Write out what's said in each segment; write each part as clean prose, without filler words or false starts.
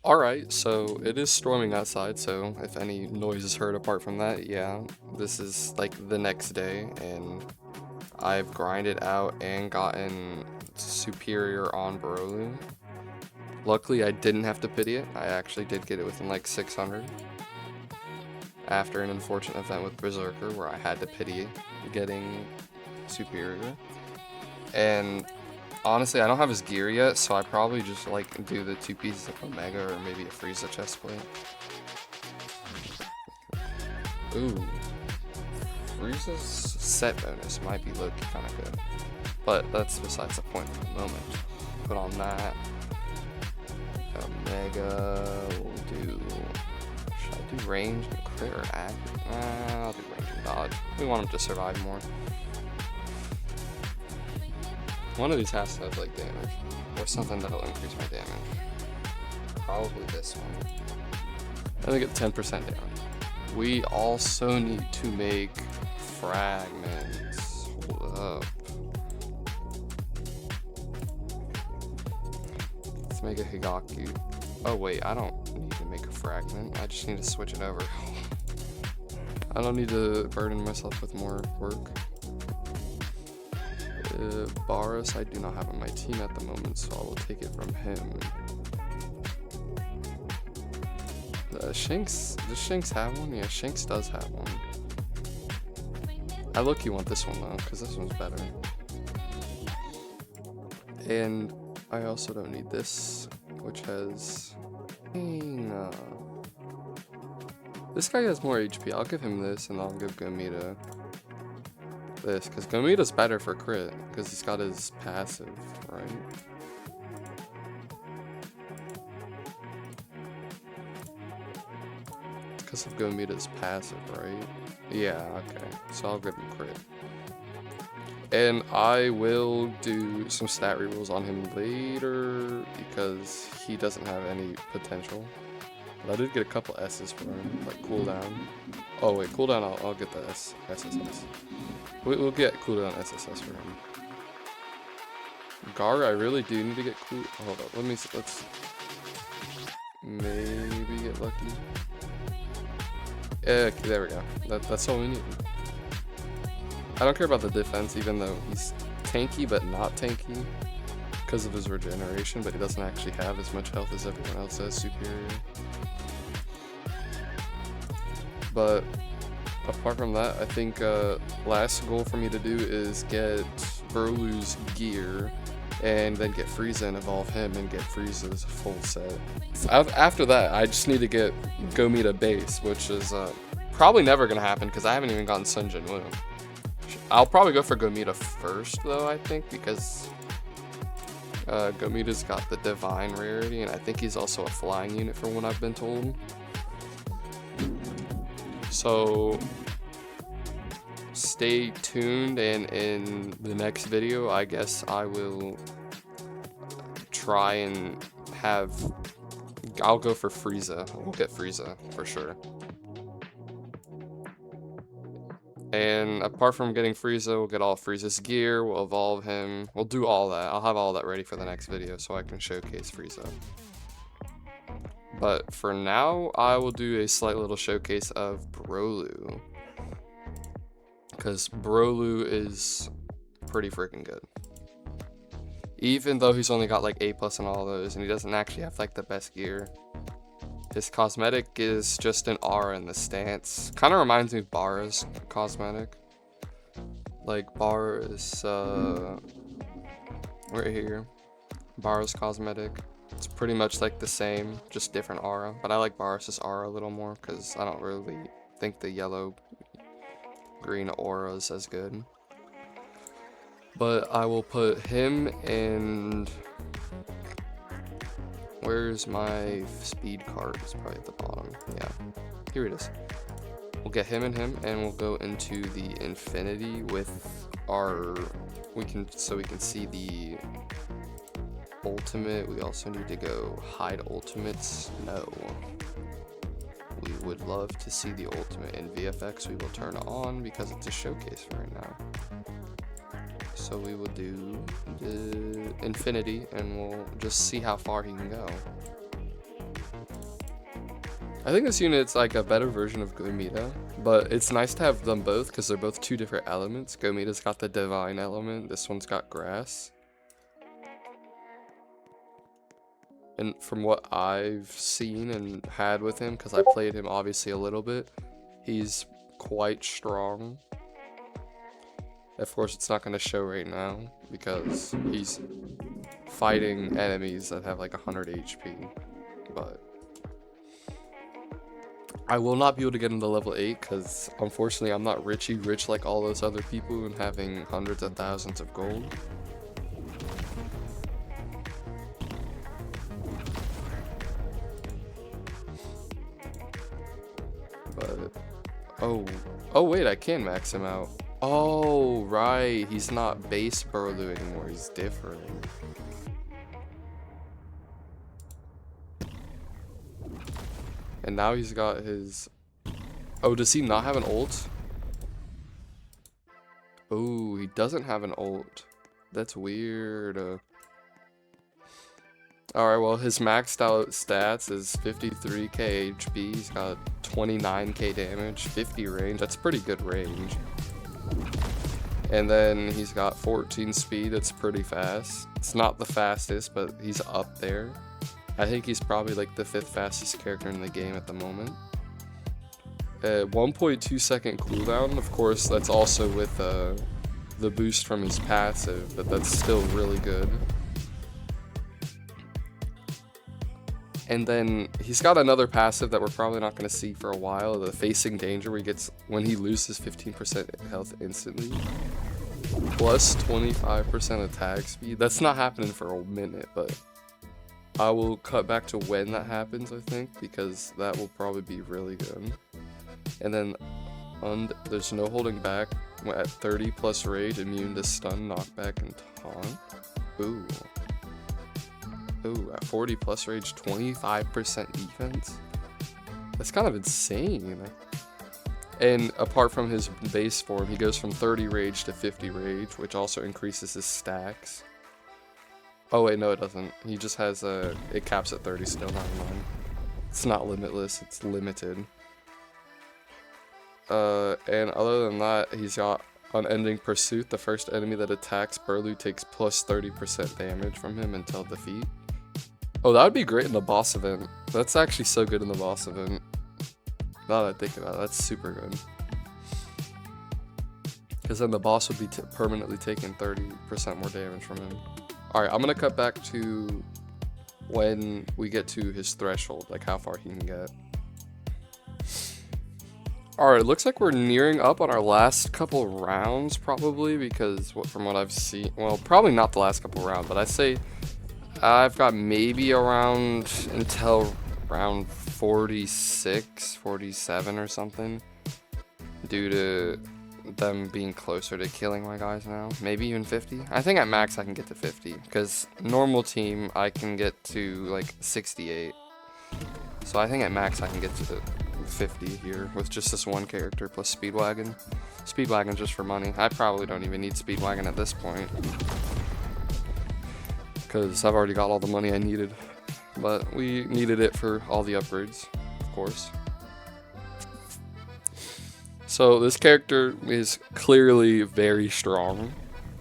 Alright, so it is storming outside, so if any noise is heard apart from that, yeah, this is like the next day, and I've grinded out and gotten superior on Broly. Luckily, I didn't have to pity it. I actually did get it within like 600. After an unfortunate event with Berserker, where I had to pity getting superior. And honestly, I don't have his gear yet, so I probably just like do the 2 pieces of Omega or maybe a Frieza chestplate. Ooh. Frieza's set bonus might be low-key kind of good. But that's besides the point for the moment. Put on that. Omega, we'll do... Should I do range and crit or act? I'll do range and dodge. We want him to survive more. One of these has to have like damage. Or something that'll increase my damage. Probably this one. I think it's 10% damage. We also need to make fragments. Hold up. Let's make a Higaku. Oh wait, I don't need to make a fragment. I just need to switch it over. I don't need to burden myself with more work. Boris, I do not have on my team at the moment, so I will take it from him. Shanks, does Shanks have one? Yeah, Shanks does have one. I low-key want this one though, because this one's better. And I also don't need this, which has... This guy has more HP. I'll give him this, and I'll give Gomita this, because Gomita's better for crit, because he's got his passive, right? Because of Gomita's passive, right? Yeah, okay. So I'll give him crit. And I will do some stat rerolls on him later because he doesn't have any potential. But I did get a couple S's for him, like cooldown. Oh wait, cooldown, I'll get the SSS. We'll get cooldown SSS for him. Gar, I really do need to get cool. Hold up, let's maybe get lucky. Okay, there we go. That's all we need. I don't care about the defense, even though he's tanky but not tanky because of his regeneration, but he doesn't actually have as much health as everyone else has superior. But apart from that, I think last goal for me to do is get Burlu's gear and then get Frieza and evolve him and get Frieza's full set. After that, I just need to get Gomita base, which is probably never going to happen because I haven't even gotten Sun Jinwoo. I'll probably go for Gomita first, though, I think, because Gomita's got the Divine rarity, and I think he's also a flying unit from what I've been told. So stay tuned, and in the next video, I guess I will try and have... I'll go for Frieza. We'll get Frieza, for sure. And apart from getting Frieza, we'll get all Frieza's gear, we'll evolve him, we'll do all that. I'll have all that ready for the next video so I can showcase Frieza. But for now, I will do a slight little showcase of Brolu. Because Brolu is pretty freaking good. Even though he's only got like A+ and all those, and he doesn't actually have like the best gear. His cosmetic is just an aura in the stance. Kind of reminds me of Barra's cosmetic. Like Barra's, right here. Barra's cosmetic. It's pretty much like the same, just different aura. But I like Barra's aura a little more because I don't really think the yellow-green aura is as good. But I will put him and... Where's my speed card? It's probably at the bottom. Yeah, here it is. We'll get him, and we'll go into the Infinity with our... So we can see the ultimate. We also need to go hide ultimates. No. We would love to see the ultimate in VFX. We will turn it on because it's a showcase right now. So we will do the Infinity, and we'll just see how far he can go. I think this unit's like a better version of Gomita, but it's nice to have them both because they're both two different elements. Gomita's got the divine element, this one's got grass. And from what I've seen and had with him, because I played him obviously a little bit, he's quite strong. Of course, it's not going to show right now because he's fighting enemies that have like 100 HP, but I will not be able to get him to level 8 because unfortunately I'm not rich like all those other people and having hundreds of thousands of gold. But oh wait, I can max him out. Oh right, he's not base Burlu anymore, he's different. And now he's got his... Oh, does he not have an ult? Oh, he doesn't have an ult. That's weird. Alright, well, his maxed out stats is 53k HP. He's got 29k damage, 50 range. That's pretty good range. And then he's got 14 speed. That's pretty fast. It's not the fastest, but he's up there. I think he's probably like the 5th fastest character in the game at the moment. 1.2 second cooldown. Of course, that's also with the boost from his passive, but that's still really good. And then he's got another passive that we're probably not going to see for a while, the Facing Danger, where he gets, when he loses 15% health instantly, plus 25% attack speed. That's not happening for a minute, but I will cut back to when that happens, I think, because that will probably be really good. And then there's no holding back at 30 plus rage, immune to stun, knockback, and taunt. Ooh. Ooh, at 40 plus rage, 25% defense. That's kind of insane. And apart from his base form, he goes from 30 rage to 50 rage, which also increases his stacks. Oh wait, no it doesn't. He just has it caps at 30 still, never mind. It's not limitless, it's limited. And other than that, he's got Unending Pursuit. The first enemy that attacks Burlu takes plus 30% damage from him until defeat. Oh, that would be great in the boss event. That's actually so good in the boss event. Now that I think about it, that's super good. Because then the boss would be permanently taking 30% more damage from him. Alright, I'm gonna cut back to when we get to his threshold, like how far he can get. Alright, looks like we're nearing up on our last couple rounds, probably, because from what I've seen, well, probably not the last couple rounds, but I say I've got maybe around until round 46, 47 or something, due to them being closer to killing my guys now. Maybe even 50. I think at max I can get to 50, because normal team I can get to like 68. So I think at max I can get to 50 here with just this one character plus Speedwagon. Speedwagon just for money. I probably don't even need Speedwagon at this point, because I've already got all the money I needed. But we needed it for all the upgrades, of course. So this character is clearly very strong.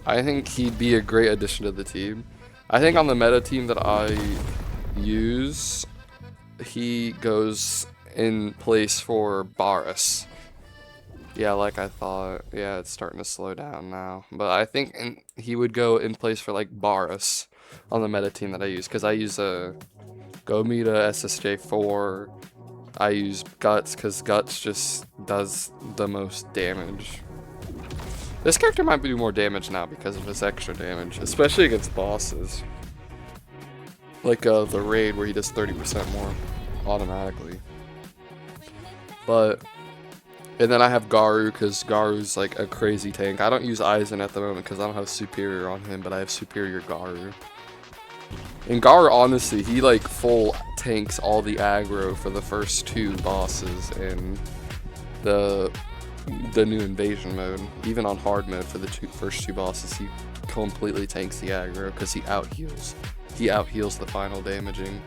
I think he'd be a great addition to the team. I think on the meta team that I use, he goes in place for Varus. Yeah, like I thought. Yeah, it's starting to slow down now. But I think he would go in place for like Varus on the meta team that I use, because I use a Gomita SSJ4. I use Guts because Guts just does the most damage. This character might do more damage now because of his extra damage, especially against bosses. Like the raid where he does 30% more automatically. But, and then I have Garu because Garu's like a crazy tank. I don't use Aizen at the moment because I don't have Superior on him, but I have Superior Garu. And Garu, honestly, he like full tanks all the aggro for the first 2 bosses in the new invasion mode. Even on hard mode for the first two bosses, he completely tanks the aggro because he out heals. He out heals the final damaging.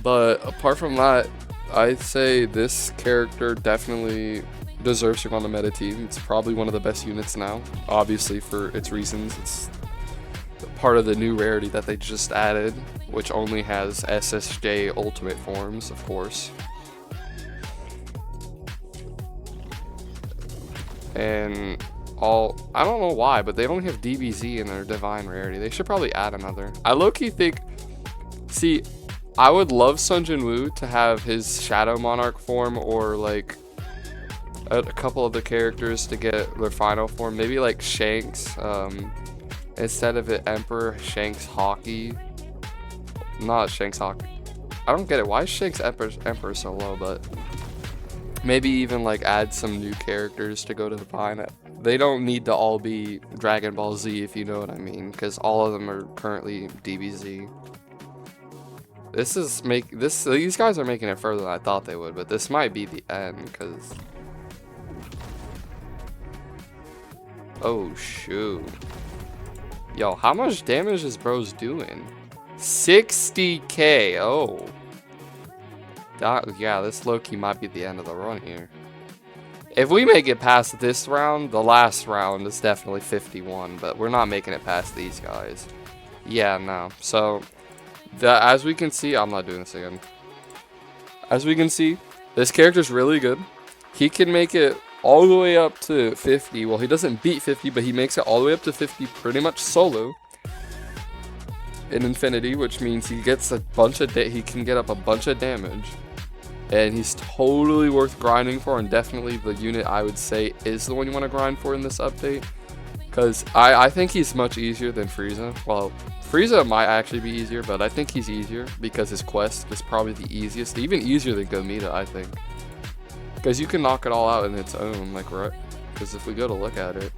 But apart from that, I'd say this character definitely deserves to go on the meta team. It's probably one of the best units now, obviously for its reasons. It's part of the new rarity that they just added, which only has SSJ ultimate forms, of course. And I don't know why, but they only have DBZ in their divine rarity. They should probably add another. I low-key think, see, I would love Sun Jin Woo to have his Shadow Monarch form, or like a couple of the characters to get their final form. Maybe like Shanks, instead of it Emperor, Shanks Hockey. Not Shanks Hockey. I don't get it. Why is Shanks Emperor so low? But maybe even like add some new characters to go to the Divine. They don't need to all be Dragon Ball Z, if you know what I mean, because all of them are currently DBZ. These guys are making it further than I thought they would, but this might be the end, because oh shoot. Yo, how much damage is bros doing? 60k. Oh. Yeah, this low-key might be the end of the run here. If we make it past this round, the last round is definitely 51, but we're not making it past these guys. Yeah, no. So, as we can see, I'm not doing this again. As we can see, this character's really good. He can make it all the way up to 50. Well, he doesn't beat 50, but he makes it all the way up to 50 pretty much solo in Infinity, which means he gets a bunch of he can get up a bunch of damage. And he's totally worth grinding for, and definitely the unit I would say is the one you want to grind for in this update. Because I think he's much easier than Frieza. Well, Frieza might actually be easier, but I think he's easier because his quest is probably the easiest. Even easier than Gomita, I think. Because you can knock it all out in its own, like, right? Because if we go to look at it,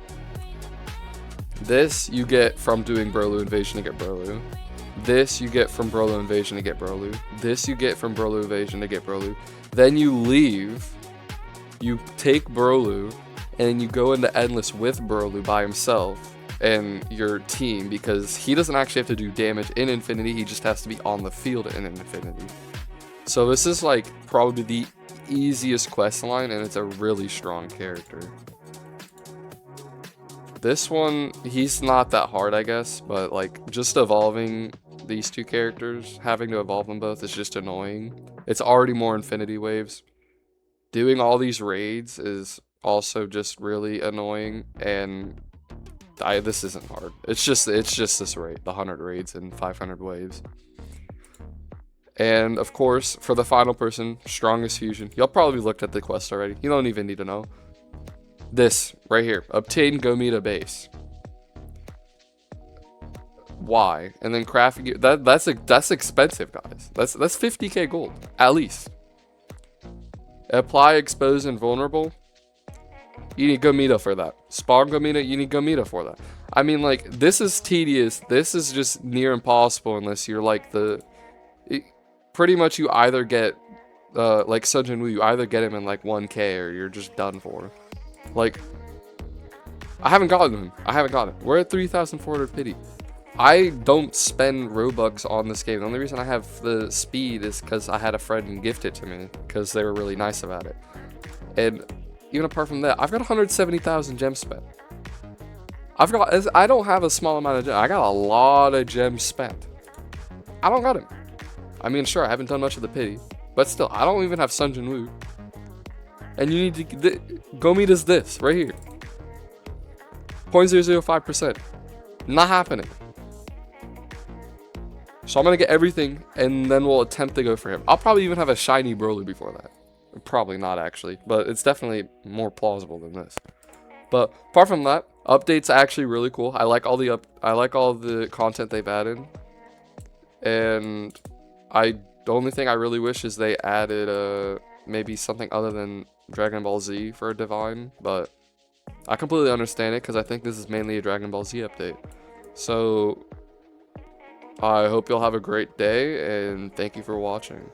this you get from doing Broly Invasion to get Broly. This you get from Broly Invasion to get Broly. This you get from Broly Invasion to get Broly. Then you leave, you take Broly, and then you go into Endless with Broly by himself and your team, because he doesn't actually have to do damage in Infinity, he just has to be on the field in Infinity. So this is like probably the easiest quest line, and it's a really strong character. This one, he's not that hard, I guess, but like just evolving these two characters, having to evolve them both is just annoying. It's already more Infinity Waves. Doing all these raids is also just really annoying, and this isn't hard. It's just this raid, the 100 raids and 500 waves. And of course, for the final person, Strongest Fusion. Y'all probably looked at the quest already. You don't even need to know. This right here, obtain Gomita base. Why? And then crafting it. That's expensive, guys. That's 50k gold at least. Apply expose invulnerable. You need Gomita for that. Spawn Gomita. You need Gomita for that. I mean, like, this is tedious. This is just near impossible unless you're like pretty much you either get like Sun Jin Woo. You either get him in like 1k or you're just done for. Like, I haven't gotten him. We're at 3,400 pity. I don't spend Robux on this game. The only reason I have the speed is because I had a friend gift it to me because they were really nice about it. And even apart from that, I've got 170,000 gems spent. I don't have a small amount of gems. I got a lot of gems spent. I don't got him. I mean, sure, I haven't done much of the pity, but still, I don't even have Sun Jin Woo. And you need to Gomita's this right here. 0.005%. Not happening. So I'm gonna get everything, and then we'll attempt to go for him. I'll probably even have a shiny Broly before that. Probably not actually, but it's definitely more plausible than this. But apart from that, updates actually really cool. I like all the content they've added, and the only thing I really wish is they added maybe something other than Dragon Ball Z for a Divine, but I completely understand it because I think this is mainly a Dragon Ball Z update. So I hope you'll have a great day, and thank you for watching.